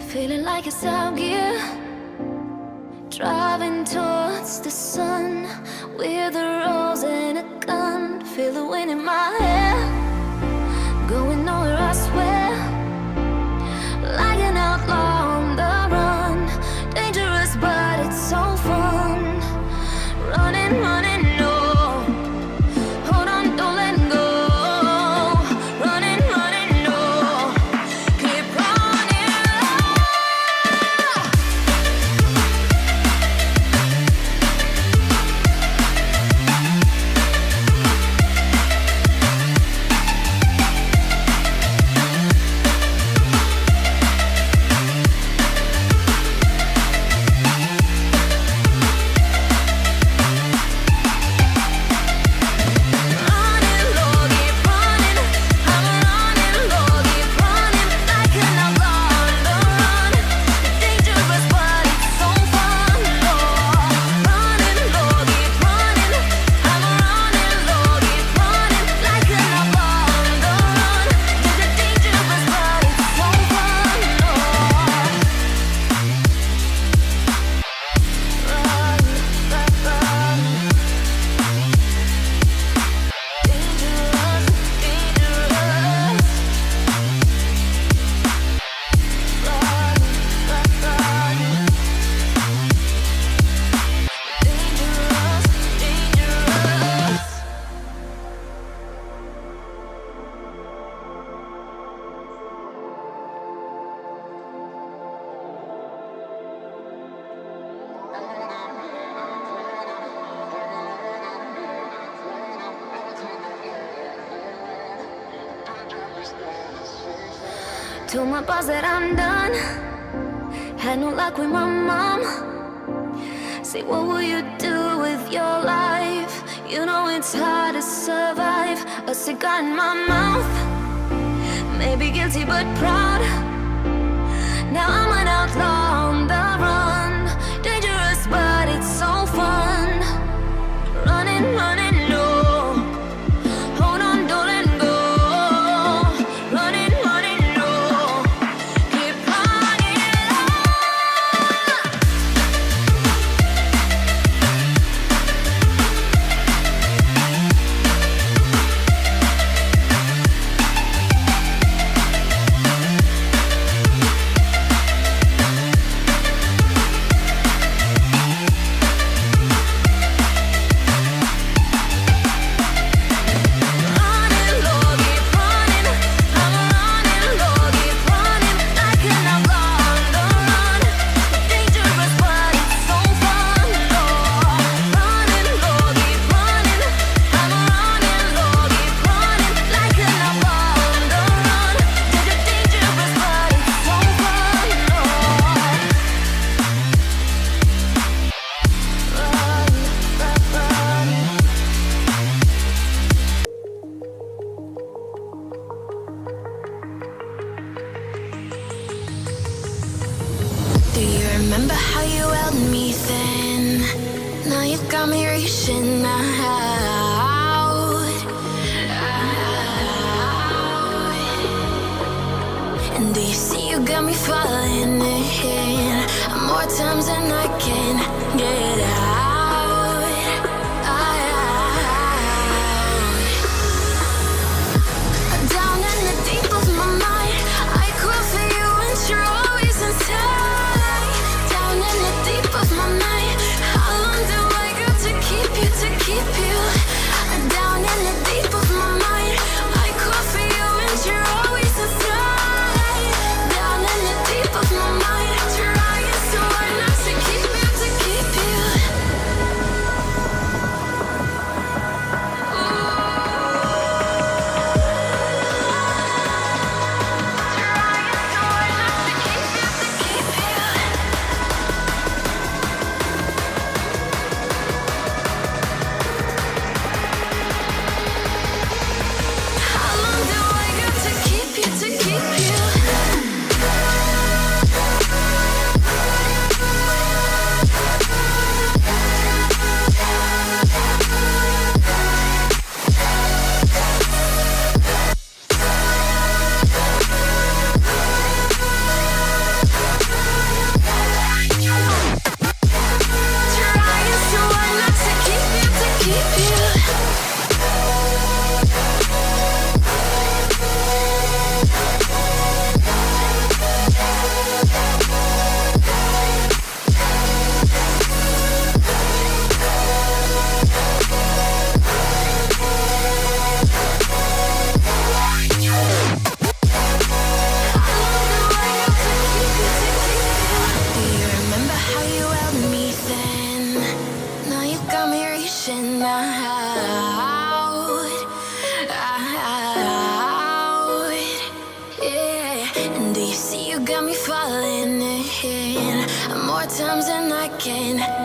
Feeling like it's out gear, driving towards the sun with a rose and a gun. Feel the wind in my hair, going nowhere I swear. Like an outlaw on the run, dangerous but it's so fun. Running, running, no, hold on, don't let go. Running, running, no, keep running. Told my boss that I'm done. Had no luck with my mom. Say, what will you do with your life? You know it's hard to survive. A cigar in my mouth, maybe guilty but proud. Now I'm an outlaw on the run, dangerous but it's so fun. Running, running, no, hold on, don't let go. Running, running, no, keep running. Do you remember how you held me then? Now you got me reaching out. And do you see you got me falling in more times than I can get out. Down in the deep of my mind, I crawl for you and you're always inside. Down in the deep of my mind, how long do I got to keep you, to keep you? Down in the deep of my mind, I crawl for you and you're always inside. Down in the deep of my mind, trying so hard not to keep you, to keep you. again.